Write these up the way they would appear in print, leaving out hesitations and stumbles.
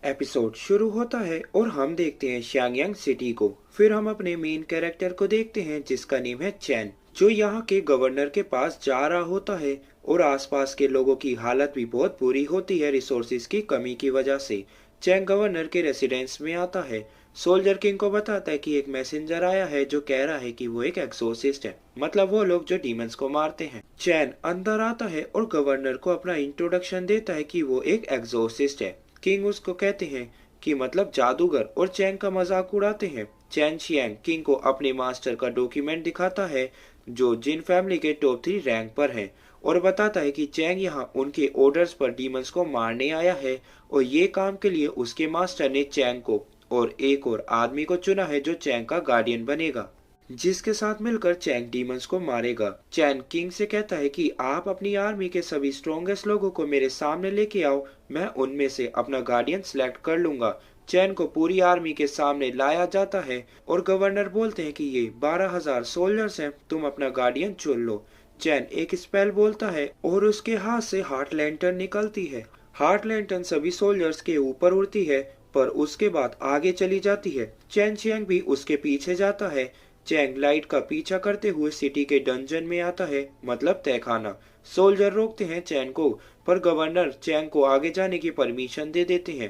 Episode शुरू होता है और हम देखते हैं शांगयांग सिटी को। फिर हम अपने मेन कैरेक्टर को देखते हैं जिसका नेम है चैन, जो यहाँ के गवर्नर के पास जा रहा होता है और आसपास के लोगों की हालत भी बहुत बुरी होती है रिसोर्सेज की कमी की वजह से। चैन गवर्नर के रेसिडेंस में आता है। सोल्जर किंग को बताता है कि एक मैसेंजर आया है जो कह रहा है कि वो एक एक्सोसिस्ट है, मतलब वो लोग जो डीमंस को मारते हैं। चैन अंदर आता है और गवर्नर को अपना इंट्रोडक्शन देता है कि वो एक एक्सोसिस्ट है। किंग उसको कहते हैं कि मतलब जादूगर, और चैन का मजाक उड़ाते हैं। चैन शियांग किंग को अपने मास्टर का डॉक्यूमेंट दिखाता है जो जिन फैमिली के टॉप 3 रैंक पर है, और बताता है कि चैंग यहाँ उनके ऑर्डर्स पर डीमंस को मारने आया है और ये काम के लिए उसके मास्टर ने चैंग को और एक और आदमी को चुना है जो चैंग का गार्डियन बनेगा, जिसके साथ मिलकर चैंग डीमंस को मारेगा। चैन किंग से कहता है कि आप अपनी आर्मी के सभी स्ट्रॉन्गेस्ट लोगों को मेरे सामने लेके आओ, मैं उनमें से अपना गार्डियन सिलेक्ट कर लूंगा। चैन को पूरी आर्मी के सामने लाया जाता है और गवर्नर बोलते हैं कि ये 12,000 सोल्जर्स हैं, तुम अपना गार्डियन चुन लो। चैन एक स्पेल बोलता है और उसके हाथ से हार्ट लैंटर्न निकलती है। हार्ट लैंटर्न सभी सोल्जर्स के ऊपर उड़ती है पर उसके बाद आगे चली जाती है। चैन चियांग भी उसके पीछे जाता है। चैंग लाइट का पीछा करते हुए सिटी के डंजन में आता है, मतलब तहखाना। सोल्जर रोकते हैं चैन को, पर गवर्नर चैंग को आगे जाने की परमिशन दे देते हैं।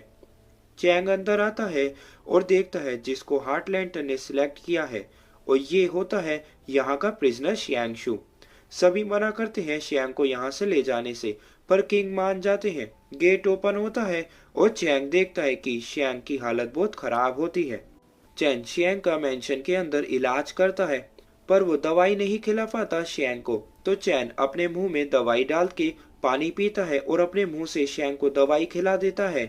चैंग अंदर आता है और देखता है जिसको हार्ट लैंटर्न ने सिलेक्ट किया है, और ये होता है यहाँ का प्रिजनर शियांगशु। सभी मना करते हैं शियांग को यहाँ से ले जाने से, पर किंग मान जाते हैं। गेट ओपन होता है और चैंग देखता है कि शियांग की हालत बहुत खराब होती है। चैन शियांग का मेंशन के अंदर इलाज करता है, पर वो दवाई नहीं खिला पाता शियांग को, तो चैन अपने मुंह में दवाई डाल के पानी पीता है और अपने मुंह से शियांग को दवाई खिला देता है।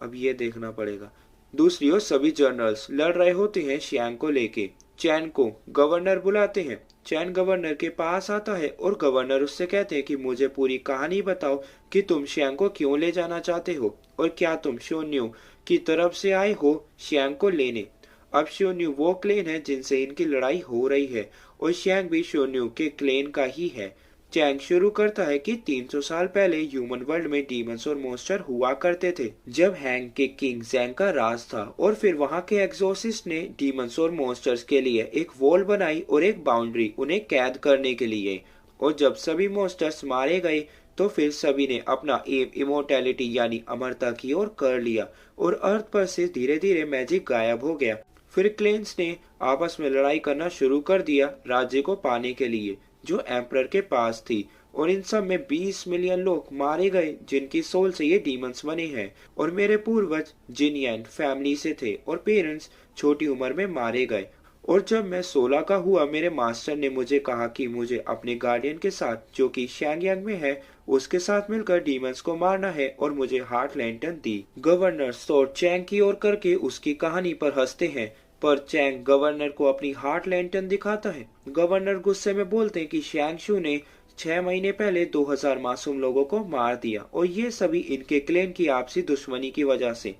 अब ये देखना पड़ेगा। दूसरी ओर सभी जनरल्स लड़ रहे होते हैं शियांग को लेके। चैन को गवर्नर बुलाते हैं। चैन गवर्नर के पास आता है और गवर्नर उससे कहते हैं कि मुझे पूरी कहानी बताओ कि तुम शियांग को क्यों ले जाना चाहते हो और क्या तुम शोन्यू की तरफ से आए हो शियांग को लेने। अब शोन्यू वो क्लेन है जिनसे इनकी लड़ाई हो रही है और शियांग भी शोन्यू के क्लेन का ही है। चैंग शुरू करता है कि 300 साल पहले ह्यूमन वर्ल्ड में डीमंस और मॉन्स्टर हुआ करते थे, जब हैंग के किंग जैंग का राज था, और फिर वहां के एक्सोसिस्ट ने डीमंस और मॉन्स्टर्स के लिए एक वॉल बनाई और एक बाउंड्री उन्हें कैद करने के लिए। और जब सभी मॉन्स्टर्स मारे गए तो फिर सभी ने अपना एम इमोर्टैलिटी यानी अमरता की ओर कर लिया और अर्थ पर से धीरे धीरे मैजिक गायब हो गया। फिर क्लेन्स ने आपस में लड़ाई करना शुरू कर दिया राज्य को पाने के लिए जो एम्परर के पास थी, और इन सब में 20 मिलियन लोग मारे गए जिनकी सोल से ये डीमंस बने हैं, और मेरे पूर्वज जिनयान फैमिली से थे और पेरेंट्स छोटी उम्र में मारे गए। और जब मैं 16 का हुआ मेरे मास्टर ने मुझे कहा कि मुझे अपने गार्डियन के साथ जो कि शांगयांग में है उसके साथ मिलकर डीमंस को मारना है, और मुझे हार्ट लैंटर्न दी। गवर्नर सोर चैंग की ओर करके उसकी कहानी पर हंसते हैं, पर चैंग गवर्नर को अपनी हार्ट लैंटर्न दिखाता है। गवर्नर गुस्से में बोलते हैं कि शियांगशु ने 6 महीने पहले 2000 मासूम लोगों को मार दिया, और ये सभी इनके क्लेन की आपसी दुश्मनी की वजह से।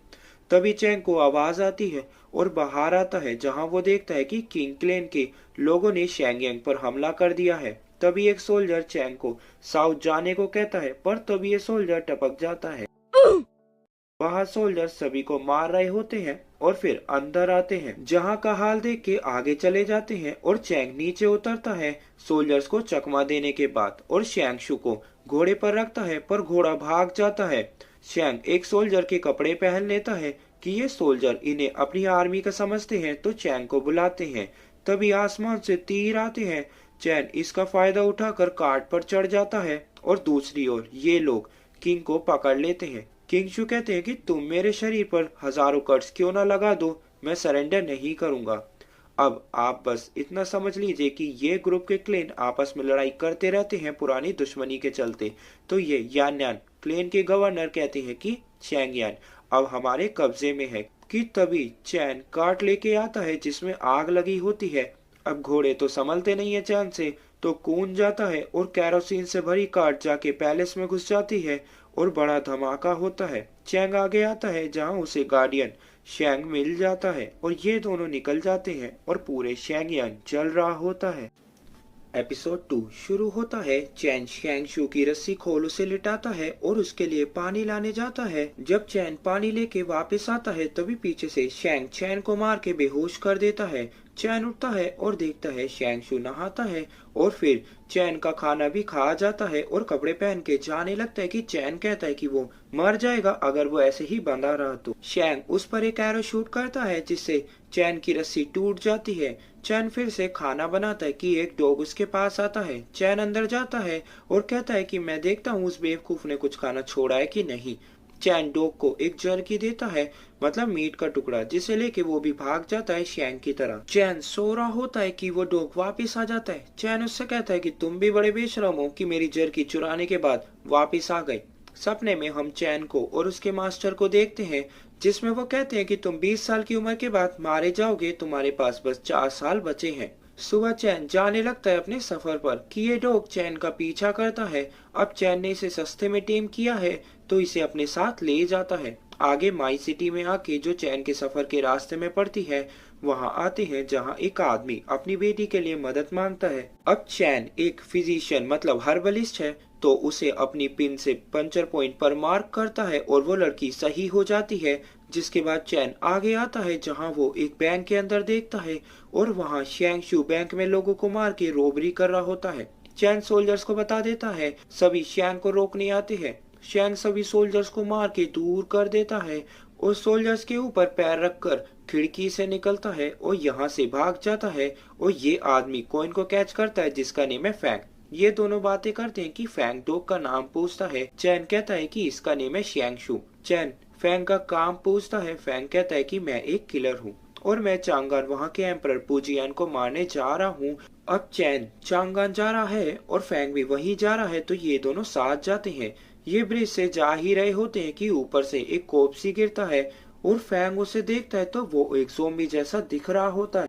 तभी चैंग को आवाज आती है और बाहर आता है, जहां वो देखता है कि किंग क्लेन के लोगों ने शांगयांग पर हमला कर दिया है। तभी एक सोल्जर चैंग को साउथ जाने को कहता है, पर तभी ये सोल्जर टपक जाता है। बाहर सोल्जर सभी को मार रहे होते हैं और फिर अंदर आते हैं, जहां का हाल देख के आगे चले जाते हैं, और चैंग नीचे उतरता है सोल्जर्स को चकमा देने के बाद, और शियांगशु को घोड़े पर रखता है, पर घोड़ा भाग जाता है। शियांग एक सोल्जर के कपड़े पहन लेता है कि ये सोल्जर इन्हें अपनी आर्मी का समझते हैं, तो चैंग को बुलाते हैं। तभी आसमान से तीर आते हैं। चैन इसका फायदा उठाकर कार्ट पर चढ़ जाता है, और दूसरी ओर ये लोग किंग को पकड़ लेते हैं। किंगशु कहते हैं कि तुम मेरे शरीर पर हजारों कट्स क्यों ना लगा दो, मैं सरेंडर नहीं करूंगा। अब आप बस इतना समझ लीजिए कि ये ग्रुप के क्लेन आपस में लड़ाई करते रहते हैं पुरानी दुश्मनी के चलते। तो ये यान्यान क्लेन के गवर्नर कहते हैं कि चैंगयान अब हमारे कब्जे में है। कि तभी चैन कार्ट लेके आता है जिसमें आग लगी होती है। अब घोड़े तो संभलते नहीं है चैन से, तो कूद जाता है और कैरोसिन से भरी कार्ट जाके पैलेस में घुस जाती है और बड़ा धमाका होता है। चैंग आगे आता है जहां उसे गार्डियन शैंग मिल जाता है, और ये दोनों निकल जाते हैं और पूरे शैंगयांग जल रहा होता है। एपिसोड 2 शुरू होता है। चैन शैंगशू की रस्सी खोल उसे लिटाता है और उसके लिए पानी लाने जाता है। जब चैन पानी लेके वापस आता है तभी पीछे से शैंग चैन को मार के बेहोश कर देता है। चैन उठता है और देखता है शैंगशू नहाता है और फिर चैन का खाना भी खा जाता है और कपड़े पहन के जाने लगता है कि चैन कहता है कि वो मर जाएगा अगर वो ऐसे ही बंधा रहा तो। शैंग उस पर एक एरो शूट करता है जिससे चैन की रस्सी टूट जाती है। चैन फिर से खाना बनाता है कि एक डॉग उसके पास आता है। चैन अंदर जाता है और कहता है कि मैं देखता हूँ उस बेवकूफ ने कुछ खाना छोड़ा है कि नहीं। चैन डॉग को एक जर्की देता है, मतलब मीट का टुकड़ा, जिसे लेके वो भी भाग जाता है शैंग की तरह। चैन सो रहा होता है कि वो डॉग वापस आ जाता है। चैन उससे कहता है कि तुम भी बड़े बेशरम हो कि मेरी जर्की चुराने के बाद वापस आ गए। सपने में हम चैन को और उसके मास्टर को देखते हैं जिसमें वो कहते हैं कि तुम 20 साल की उम्र के बाद मारे जाओगे, तुम्हारे पास बस 4 साल बचे हैं। सुबह चैन जाने लगता है अपने सफर पर कि ये डॉग चैन का पीछा करता है। अब चैन ने इसे सस्ते में टेम किया है तो इसे अपने साथ ले जाता है। आगे माई सिटी में आके जो चैन के सफर के रास्ते में पड़ती है वहां आते हैं जहां एक आदमी अपनी बेटी के लिए मदद मांगता है। अब चैन एक फिजिशियन मतलब हर्बलिस्ट है तो उसे अपनी पिन से पंचर पॉइंट पर मार्क करता है और वो लड़की सही हो जाती है। जिसके बाद चैन आगे आता है जहां वो एक बैंक के अंदर देखता है और वहां शैंगशू बैंक में लोगों को मार के रोबरी कर रहा होता है। चैन सोल्जर्स को बता देता है, सभी शैंग को रोकने आते हैं। शैंग सभी सोल्जर्स को मार के दूर कर देता है और सोल्जर्स के ऊपर पैर रखकर खिड़की से निकलता है और यहाँ से भाग जाता है। और ये आदमी कॉइन को कैच करता है जिसका नेम है फैंग। ये दोनों बातें करते हैं कि फैंग डॉग का नाम पूछता है। चैन कहता है कि इसका नेम है शैंगशू। चैन फैंग का काम पूछता है। फैंग कहता है कि मैं एक किलर हूँ और मैं चांगान वहाँ के एम्परर पुजियान को मारने जा रहा हूँ। अब चैन चांगान जा रहा है और फैंग भी वहीं जा रहा है तो ये दोनों साथ जाते हैं। ये ब्रिज से जा ही रहे होते हैं कि ऊपर से एक कोपसी गिरता है और फैंग उसे देखता है तो वो एक ज़ॉम्बी जैसा दिख रहा होता है।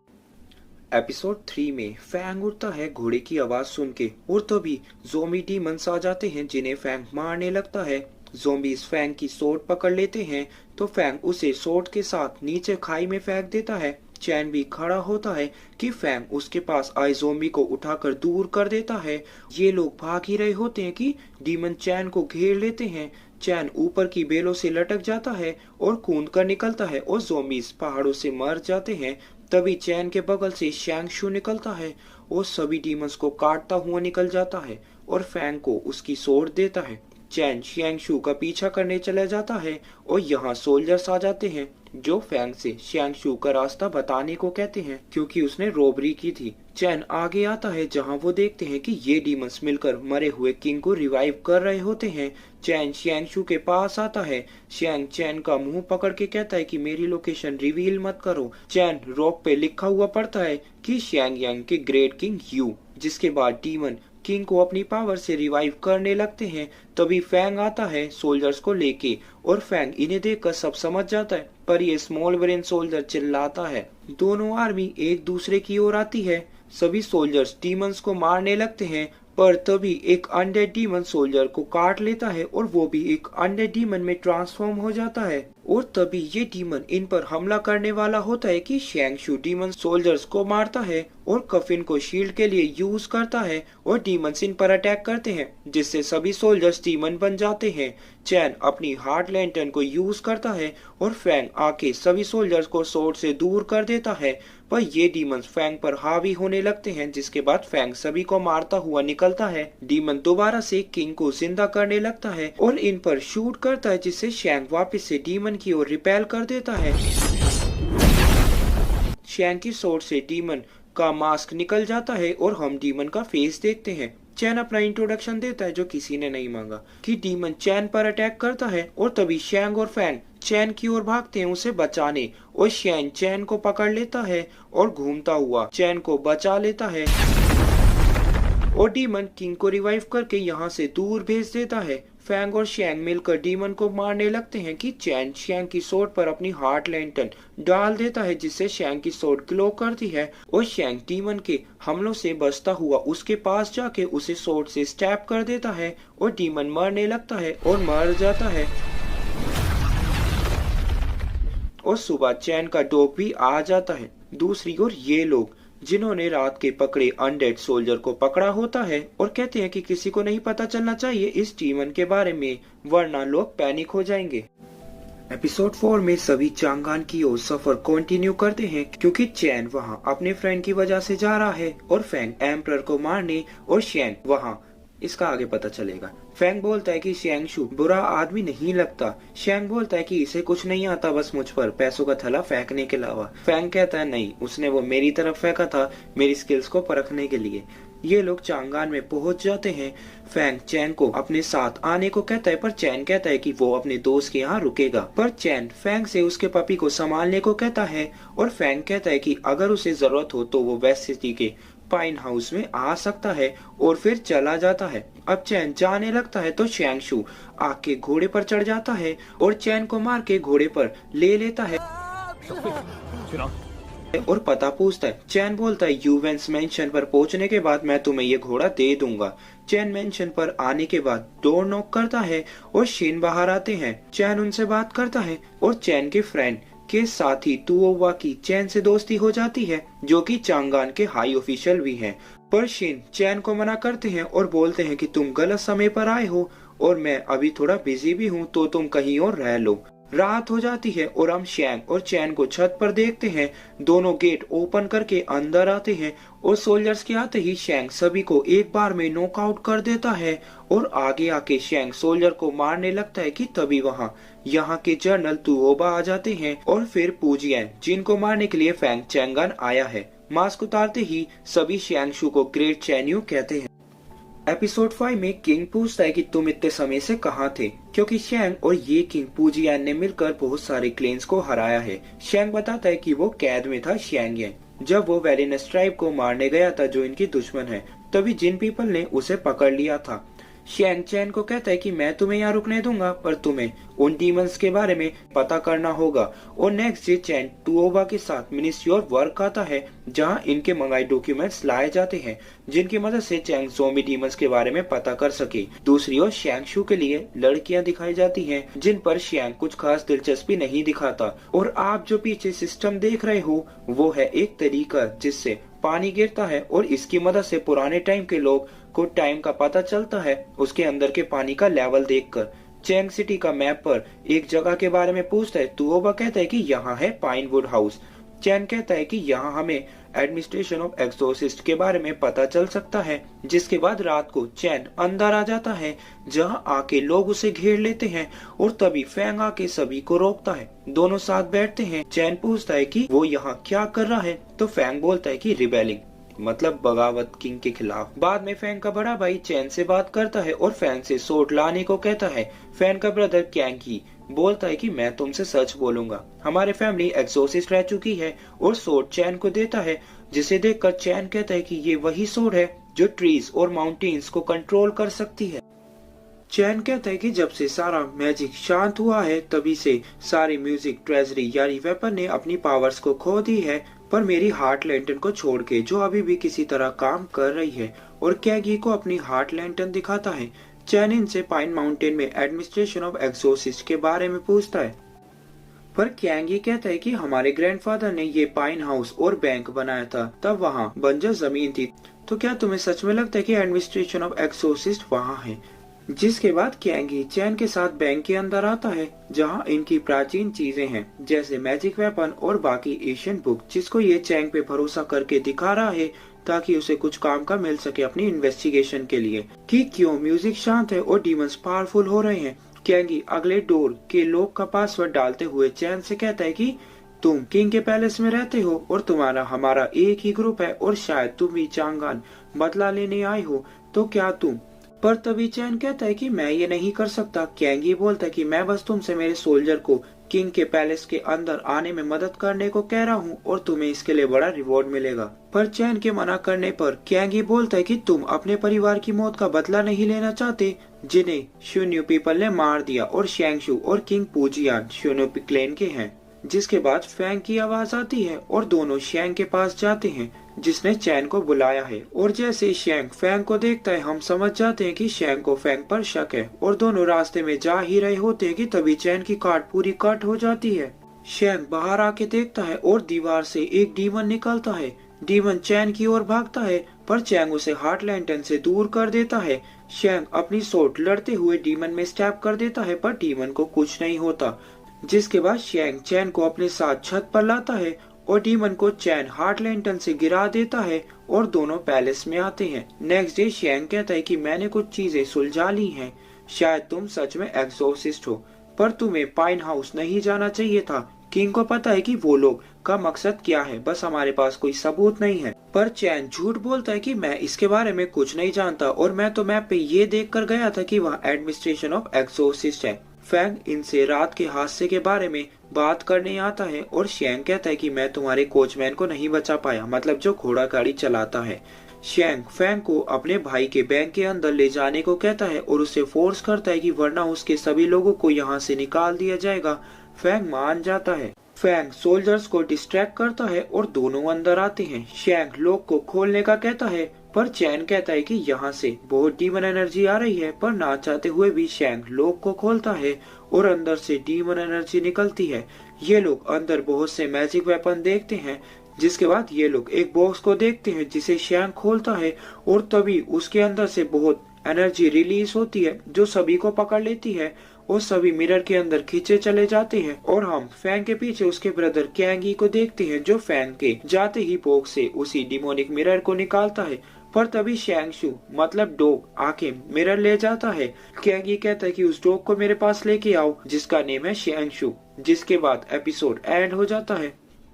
एपिसोड 3 में फैंग उठता है घोड़े की आवाज सुन के और तभी ज़ॉम्बी डीमंस आ जाते हैं जिन्हें फैंग मारने लगता है। ज़ॉम्बीज फैंग की सोट पकड़ लेते हैं तो फैंग उसे सोट के साथ नीचे खाई में फेंक देता है। चैन भी खड़ा होता है कि फैंग उसके पास आए ज़ॉम्बी को उठाकर दूर कर देता है। ये लोग भाग ही रहे होते हैं कि डीमन चैन को घेर लेते हैं। चैन ऊपर की बेलों से लटक जाता है और कूद कर निकलता है और ज़ॉम्बीज पहाड़ों से मर जाते हैं। तभी चैन के बगल से शैंगशू निकलता है और सभी डीमंस को काटता हुआ निकल जाता है और फैंग को उसकी सोट देता है। चैन शैंगशू का पीछा करने चला जाता है और यहाँ सोल्जर्स आ जाते हैं जो फैंग से शैंगशू का रास्ता बताने को कहते हैं क्योंकि उसने रोबरी की थी। चैन आगे आता है जहाँ वो देखते हैं कि ये डीमंस मिलकर मरे हुए किंग को रिवाइव कर रहे होते हैं। चैन शैंगशू के पास आता है। शैंग चैन का मुंह पकड़ के कहता है कि मेरी लोकेशन रिवील मत करो। चैन रॉक पे लिखा हुआ पड़ता है कि शैंग यांग के ग्रेट किंग यू। जिसके बाद डीमन किंग को अपनी पावर से रिवाइव करने लगते हैं। तभी फैंग आता है सोल्जर्स को लेके और फैंग इन्हें देखकर सब समझ जाता है पर ये स्मॉल ब्रेन सोल्जर चिल्लाता है। दोनों आर्मी एक दूसरे की ओर आती है। सभी सोल्जर्स डीमंस को मारने लगते हैं पर तभी एक अनडेड डीमन सोल्जर को काट लेता है और वो भी एक अनडेड डीमन में ट्रांसफॉर्म हो जाता है। और तभी ये डीमन इन पर हमला करने वाला होता है कि शैंगशू डीमन सोल्जर्स को मारता है और कफिन को शील्ड के लिए यूज करता है और डीमंस इन पर अटैक करते हैं जिससे सभी सोल्जर्स डीमन बन जाते हैं। चैन अपनी हार्ट लैंटर्न को यूज करता है और फैंग आके सभी सोल्जर्स को सोर्ड से दूर कर देता है पर ये डीमंस फैंग पर हावी होने लगते हैं जिसके बाद फैंग सभी को मारता हुआ निकलता है। डीमन दोबारा से किंग को जिंदा करने लगता है और इन पर शूट करता है जिससे शैंग वापस से डीमन की ओर रिपेल कर देता है। शैंग की सोर्ड से डीमन का मास्क निकल जाता है और हम डीमन का फेस देखते हैं। चैन अपना इंट्रोडक्शन देता है जो किसी ने नहीं मांगा कि डीमन चैन पर अटैक करता है और तभी शैंग और फैंग चैन की ओर भागते हैं उसे बचाने और शैंग चैन को पकड़ लेता है और घूमता हुआ चैन को बचा लेता है और डीमन किंग को रिवाइव करके यहाँ से दूर भेज देता है। फैंग और शैंग मिलकर डीमन को मारने लगते हैं कि चैन शैंग की सोट पर अपनी हार्ट लैंटर्न डाल देता है जिससे शैंग की सोट ग्लो करती है और शैंग डीमन के हमलों से बचता हुआ उसके पास जाके उसे सोट से स्टैब कर देता है और डीमन मरने लगता है और मर जाता है। और सुबह चैन का डॉग भी आ जाता है। दूसरी ओर ये लोग जिन्होंने रात के पकड़े अनडेड सोल्जर को पकड़ा होता है और कहते हैं कि किसी को नहीं पता चलना चाहिए इस डीमन के बारे में, वरना लोग पैनिक हो जाएंगे। एपिसोड 4 में सभी चांगान की ओर सफर कंटिन्यू करते हैं क्योंकि चैन वहां अपने फ्रेंड की वजह से जा रहा है और फैंग एम्परर को मारने, और शेंग वहां, इसका आगे पता चलेगा। फैंग बोलता है कि शेंगशु बुरा आदमी नहीं लगता। शेंग बोलता है कि इसे कुछ नहीं आता बस मुझ पर पैसों का थैला फेंकने के अलावा। फैंग कहता है नहीं, उसने वो मेरी तरफ फेंका था मेरी स्किल्स को परखने के लिए। ये लोग चांगान में पहुंच जाते हैं। फैंग चैन को अपने साथ आने को कहता है पर चैन कहता है कि वो अपने दोस्त के यहाँ रुकेगा, पर चैन फैंग से उसके पपी को संभालने को कहता है और फैंग कहता है कि अगर उसे जरूरत हो तो वो वेस्ट सिटी के पाइन हाउस में आ सकता है और फिर चला जाता है। अब चैन जाने लगता है तो शेंगशु आग के घोड़े पर चढ़ जाता है और चैन को मार के घोड़े पर ले लेता है और पता पूछता है। चैन बोलता है यूवेंस मेंशन पर पहुंचने के बाद मैं तुम्हें ये घोड़ा दे दूंगा। चैन मेंशन पर आने के बाद डोर नॉक करता है और शिन बाहर आते हैं। चैन उनसे बात करता है और चैन के फ्रेंड के साथ ही तुओवा की चैन से दोस्ती हो जाती है, जो कि चांगान के हाई ऑफिशियल भी हैं। पर शिन चैन को मना करते हैं और बोलते हैं कि तुम गलत समय पर आए हो और मैं अभी थोड़ा बिजी भी हूँ तो तुम कहीं और रह लो। रात हो जाती है और हम शेंग और चैन को छत पर देखते हैं। दोनों गेट ओपन करके अंदर आते हैं और सोल्जर्स के आते ही शेंग सभी को एक बार में नॉकआउट कर देता है और आगे आके शेंग सोल्जर को मारने लगता है कि तभी वहाँ यहाँ के जनरल तुओबा आ जाते हैं और फिर पूजियान, जिनको मारने के लिए फैंग चैंगन आया है। मास्क उतारते ही सभी शेंगशु को ग्रेट चैन्यू कहते हैं। एपिसोड 5 में किंग पूछता है कि तुम इतने समय से कहाँ थे, क्योंकि शेंग और ये किंग पूजियान ने मिलकर बहुत सारे क्लेन्स को हराया है। शेंग बताता है कि वो कैद में था शेंगयन जब वो वेलिनस ट्राइब को मारने गया था जो इनकी दुश्मन है, तभी जिन पीपल ने उसे पकड़ लिया था। शेंग चैन को कहता है कि मैं तुम्हें यहाँ रुकने दूंगा पर तुम्हें उन डीमंस के बारे में पता करना होगा। और नेक्स्ट डे चैन तुओबा के साथ मिनिस्ट्री ऑफ वर्क आता है जहाँ इनके मंगाए डॉक्यूमेंट्स लाए जाते हैं जिनकी मदद से चैंग ज़ोंबी डीमंस के बारे में पता कर सके। दूसरी ओर शेंगशु के लिए लड़कियां दिखाई जाती हैं जिन पर शेंग कुछ खास दिलचस्पी नहीं दिखाता। और आप जो पीछे सिस्टम देख रहे हो वो है एक तरीका जिससे पानी गिरता है और इसकी मदद से पुराने टाइम के लोग को टाइम का पता चलता है उसके अंदर के पानी का लेवल देखकर। चैंग सिटी का मैप पर एक जगह के बारे में पूछता है। तुओबा कहता है कि यहाँ है पाइनवुड हाउस। चैन कहता है कि यहाँ हमें एडमिनिस्ट्रेशन ऑफ एक्सोसिस्ट के बारे में पता चल सकता है। जिसके बाद रात को चैन अंदर आ जाता है जहाँ आके लोग उसे घेर लेते हैं और तभी फैंग आके सभी को रोकता है। दोनों साथ बैठते हैं। चैन पूछता है कि वो यहाँ क्या कर रहा है तो फैंग बोलता है कि रिबेलिंग, मतलब बगावत किंग के खिलाफ। बाद में फैंग का बड़ा भाई चैन से बात करता है और फैंग से सोट लाने को कहता है। फैंग का ब्रदर कैंकी बोलता है कि मैं तुमसे सच बोलूंगा, हमारे फैमिली एक्सोसिस्ट रह चुकी है, और सोट चैन को देता है जिसे देखकर चैन कहता है कि ये वही सोट है जो ट्रीज और माउंटेन्स को कंट्रोल कर सकती है। चैन कहता है कि जब से सारा मैजिक शांत हुआ है तभी से सारी म्यूजिक ट्रेजरी यानी वेपन ने अपनी पावर्स को खो दी है, पर मेरी हार्ट लैंटर्न को छोड़ के जो अभी भी किसी तरह काम कर रही है। और कैगी को अपनी हार्ट लैंटर्न दिखाता है। चैन इनसे पाइन माउंटेन में एडमिनिस्ट्रेशन ऑफ एक्सोसिस्ट के बारे में पूछता है, पर कैंगी कहता है कि हमारे ग्रैंडफादर ने ये पाइन हाउस और बैंक बनाया था तब वहाँ बंजर जमीन थी, तो क्या तुम्हें सच में लगता है कि एडमिनिस्ट्रेशन ऑफ एक्सोसिस्ट वहाँ है। जिसके बाद कैंगी चैन के साथ बैंक के अंदर आता है जहां इनकी प्राचीन चीजें हैं जैसे मैजिक वेपन और बाकी एशियन बुक, जिसको ये चैंग पे भरोसा करके दिखा रहा है ताकि उसे कुछ काम का मिल सके अपनी इन्वेस्टिगेशन के लिए कि क्यों म्यूजिक शांत है और डीमंस पावरफुल हो रहे हैं। कैंगी अगले डोर के लॉक का पासवर्ड डालते हुए चैन से कहता है कि तुम किंग के पैलेस में रहते हो और तुम्हारा हमारा एक ही ग्रुप है और शायद तुम भी चांगान बदला लेने आए हो, तो क्या तुम। पर तभी चैन कहता है कि मैं ये नहीं कर सकता। कैंगी बोलता है कि मैं बस तुमसे मेरे सोल्जर को किंग के पैलेस के अंदर आने में मदद करने को कह रहा हूँ और तुम्हें इसके लिए बड़ा रिवॉर्ड मिलेगा। पर चैन के मना करने पर कैंगी बोलता है कि तुम अपने परिवार की मौत का बदला नहीं लेना चाहते जिन्हें शून्य पीपल ने मार दिया, और शेंगशु और किंग पूजियान शून्य क्लेन के हैं। जिसके बाद फैंग की आवाज आती है और दोनों शेंग के पास जाते हैं जिसने चैन को बुलाया है। और जैसे शेंग फैंग को देखता है हम समझ जाते हैं कि शेंग को फैंग पर शक है और दोनों रास्ते में जा ही रहे होते हैं कि तभी चैन की कार्ड पूरी कट हो जाती है। शेंग बाहर आके देखता है और दीवार से एक डीमन निकलता है डीमन चैन की ओर भागता है पर चैंग उसे हार्ट लैंटर्न से दूर कर देता है। चैंग अपनी सोट लड़ते हुए डीमन में स्टैब कर देता है पर डीमन को कुछ नहीं होता, जिसके बाद चैंग चैन को अपने साथ छत पर लाता है और डीमन को चैन हार्ट लैंटर्न से गिरा देता है और दोनों पैलेस में आते हैं। नेक्स्ट डे चैंग कहता है कि मैंने कुछ चीजें सुलझा ली हैं, शायद तुम सच में एक्सोर्सिस्ट हो, पर तुम्हें पाइन हाउस नहीं जाना चाहिए था। किंग को पता है कि वो लोग का मकसद क्या है, बस हमारे पास कोई सबूत नहीं है। पर चैन झूठ बोलता है कि मैं इसके बारे में कुछ नहीं जानता और मैं तो मैप पे ये देख कर गया था कि वहाँ एडमिनिस्ट्रेशन ऑफ एक्सोर्सिस्ट है। फैंग इनसे रात के हादसे के बारे में बात करने आता है और शेंग कहता है कि मैं तुम्हारे कोचमैन को नहीं बचा पाया, मतलब जो घोड़ा गाड़ी चलाता है। शेंग फैंग को अपने भाई के बैंक के अंदर ले जाने को कहता है और उसे फोर्स करता है कि वरना उसके सभी लोगों को यहाँ से निकाल दिया जाएगा। फैंग मान जाता है। फैंग सोल्जर्स को डिस्ट्रैक्ट करता है और दोनों अंदर आते हैं। शेंग लॉक को खोलने का कहता है पर चैन कहता है कि यहाँ से बहुत डीमन एनर्जी आ रही है, पर ना चाहते हुए भी शेंग लॉक को खोलता है और अंदर से डीमन एनर्जी निकलती है। ये लोग अंदर बहुत से मैजिक वेपन देखते हैं, जिसके बाद ये लोग एक बॉक्स को देखते हैं जिसे शेंग खोलता है और तभी उसके अंदर से बहुत एनर्जी रिलीज होती है जो सभी को पकड़ लेती है और सभी मिरर के अंदर खींचे चले जाते हैं और हम फैंग के पीछे उसके ब्रदर कैंगी को देखते हैं जो फैंग के जाते ही बॉक्स से उसी डिमोनिक मिरर को निकालता है। पर तभी शैंगशु मतलब डॉग आके मिरर ले जाता है। कैंगी कहता है कि उस डॉग को मेरे पास लेके आओ जिसका नेम है शैंगशु, जिसके बाद एपिसोड एंड हो जाता है।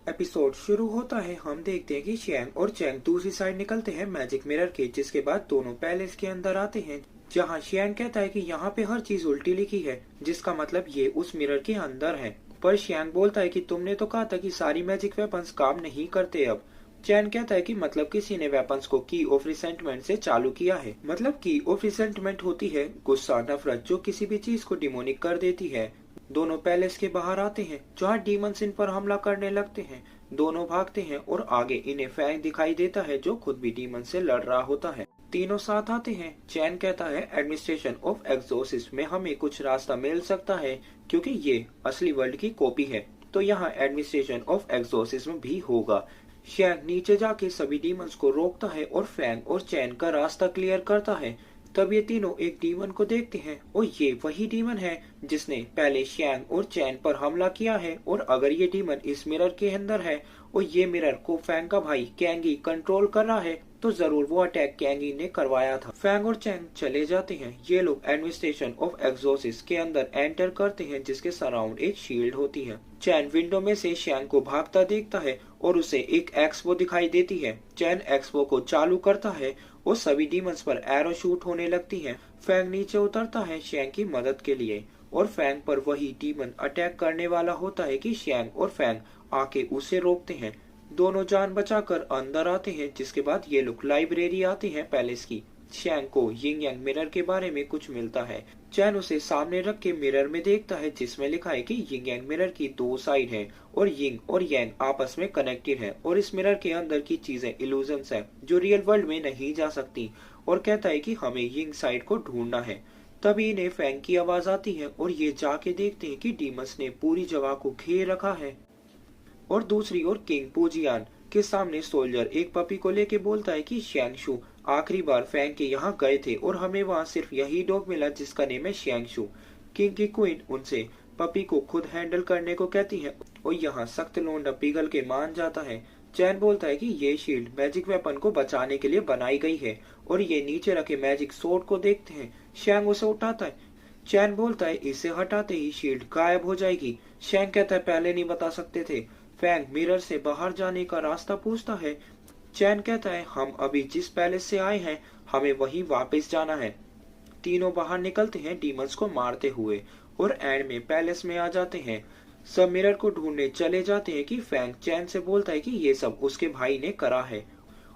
एपिसोड शुरू होता है, हम देखते हैं कि शेंग और चैंग दूसरी साइड निकलते हैं मैजिक मिरर के, जिसके बाद दोनों पैलेस के अंदर आते हैं जहां शेंग कहता है कि यहाँ पे हर चीज उल्टी लिखी है, जिसका मतलब ये उस मिरर के अंदर है। पर शेंग बोलता है कि तुमने तो कहा था कि सारी मैजिक वेपन्स काम नहीं करते अब। चैन कहता है कि मतलब किसी ने वेपन्स को की ऑफ रिसेंटमेंट से चालू किया है। मतलब की ऑफ रिसेंटमेंट होती है गुस्सा, नफरत जो किसी भी चीज को डिमोनिक कर देती है। दोनों पैलेस के बाहर आते हैं जहाँ डीमंस इन पर हमला करने लगते हैं। दोनों भागते हैं और आगे इन्हें फैंग दिखाई देता है जो खुद भी डीमन से लड़ रहा होता है। तीनों साथ आते हैं। चैन कहता है एडमिनिस्ट्रेशन ऑफ एक्सोर्सिस्ट में हमें कुछ रास्ता मिल सकता है क्योंकि ये असली वर्ल्ड की कॉपी है, तो यहाँ एडमिनिस्ट्रेशन ऑफ एक्सोर्सिज्म भी होगा। शेंग नीचे जाके सभी डीमंस को रोकता है और फैंग और चैन का रास्ता क्लियर करता है। तब ये तीनों एक डीमन को देखते हैं और ये वही डीमन है जिसने पहले शेंग और चैन पर हमला किया है। और अगर ये डीमन इस मिरर के अंदर है और ये मिरर को फैंग का भाई कैंगी कंट्रोल कर रहा है, तो जरूर वो अटैक कैंगी ने करवाया था। फैंग और चैंग चले जाते हैं। ये लोग एडमिनिस्ट्रेशन ऑफ एक्सोर्सिस्ट के अंदर एंटर करते हैं जिसके सराउंड एक शील्ड होती है। चैन विंडो में से शेंग को भागता देखता है और उसे एक एक्सपो दिखाई देती है। चैन एक्सपो को चालू करता है और सभी डीमंस पर एरो शूट होने लगती है। फैंग नीचे उतरता है शेंग की मदद के लिए और फैंग पर वही डीमन अटैक करने वाला होता है कि शेंग और फैंग आके उसे रोकते हैं। दोनों जान बचाकर अंदर आते हैं, जिसके बाद ये लोग लाइब्रेरी आते हैं पैलेस की। शेंग को यिंग यांग मिरर के बारे में कुछ मिलता है। चैन उसे सामने रख के मिरर में देखता है जिसमें लिखा है कि यिंग यांग मिरर की दो साइड है और यिंग और यांग आपस में कनेक्टेड है और इस मिरर के अंदर की चीजें इल्यूजन्स है जो रियल वर्ल्ड में नहीं जा सकती, और कहता है कि हमें यिंग साइड को ढूंढना है। तभी इन्हें फैंग की आवाज आती है और ये जाके देखते हैं कि डीमंस ने पूरी जगह को घेर रखा है। और दूसरी ओर किंग पोजियान के सामने सोल्जर एक पपी को लेके बोलता है कि शैंगशु आखिरी बार फैंग के यहाँ गए थे और हमें वहाँ सिर्फ यही डॉग मिला जिसका नेम है शैंगशु। किंग की क्वीन उनसे पपी को खुद हैंडल करने को कहती है और यहाँ सख्त लोंडा पिघल के मान जाता है। चैन बोलता है कि ये शील्ड मैजिक वेपन को बचाने के लिए बनाई गई है और ये नीचे रखे मैजिक सोर्ड को देखते हैं। शैंग उसे उठाता है। चैन बोलता है इसे हटाते ही शील्ड गायब हो जाएगी। शैंग कहता है पहले नहीं बता सकते थे। फैंग मिरर से बाहर जाने का रास्ता पूछता है। चैन कहता है हम अभी जिस पैलेस से आए हैं हमें वहीं वापस जाना है। तीनों बाहर निकलते हैं डीमंस को मारते हुए और एंड में पैलेस में आ जाते हैं। सब मिरर को ढूंढने चले जाते हैं कि फैंग चैन से बोलता है कि ये सब उसके भाई ने करा है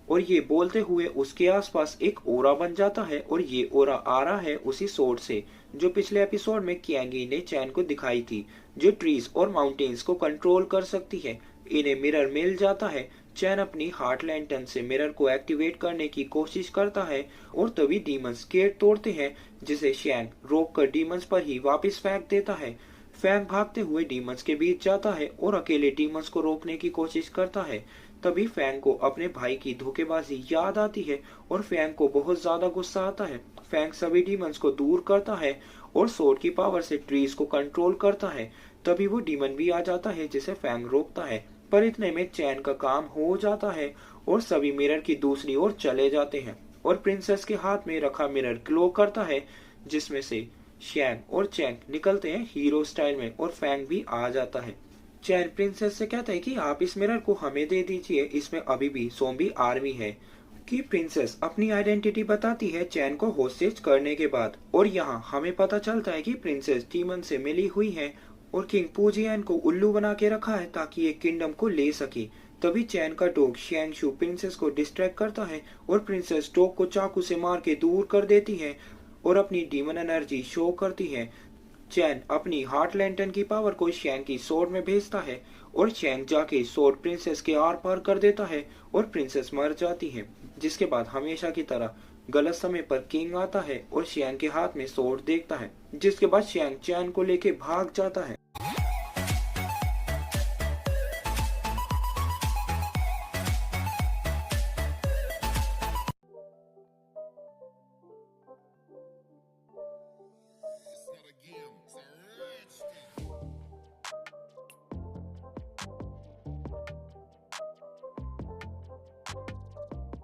और ये बोलते हुए उसके आसपास एक ओरा बन जाता है और ये ओरा आ रहा है उसी सोर्ड से जो पिछले एपिसोड में कैंगी ने चैन को दिखाई थी, जो ट्रीज और माउंटेन्स को कंट्रोल कर सकती है। इन्हें मिरर मिल जाता है। चैन अपनी हार्ट लैंटर्न से मिरर को एक्टिवेट करने की कोशिश करता है और तभी डीमंस गेट तोड़ते हैं जिसे शैंग रोक कर डीमंस पर ही वापस फेंक देता है। फैंग भागते हुए डीमंस के बीच जाता है और अकेले डीमंस को रोकने की कोशिश करता है। तभी फैंग को अपने भाई की धोखेबाजी याद आती है और फैंग को बहुत ज्यादा गुस्सा आता है। फैंग सभी डीमंस को दूर करता है और सोर्ड की पावर से ट्रीज को कंट्रोल करता है। तभी वो डीमन भी आ जाता है जिसे फैंग रोकता है, पर इतने में चैन का काम हो जाता है और सभी मिरर की दूसरी ओर चले जाते हैं और प्रिंसेस के हाथ में रखा मिरर ग्लो करता है, जिसमें से शैंग और चैंग निकलते हैं हीरो स्टाइल में और फैंग भी आ जाता है। चैन प्रिंसेस से कहता है कि आप इस मिरर को हमें दे दीजिए, इसमें अभी भी ज़ॉम्बी आर्मी है। कि प्रिंसेस अपनी आइडेंटिटी बताती है चैन को होस्टेज करने के बाद, और यहाँ हमें पता चलता है कि प्रिंसेस डीमन से मिली हुई है और किंग पूजियन को उल्लू बना के रखा है ताकि एक किंगडम को ले सके। तभी चैन का डॉग शैंगशू प्रिंसेस को डिस्ट्रैक्ट करता है और प्रिंसेस डॉग को चाकू से मार के दूर कर देती है और अपनी डीमन एनर्जी शो करती है। चैन अपनी हार्ट लैंटर्न की पावर को शैंग की सोर्ड में भेजता है और शैंग जाके सोर्ड प्रिंसेस के आर पार कर देता है और प्रिंसेस मर जाती है। जिसके बाद हमेशा की तरह गलत समय पर किंग आता है और शैंग के हाथ में सोर्ड देखता है, जिसके बाद शैंग चैन को लेके भाग जाता है।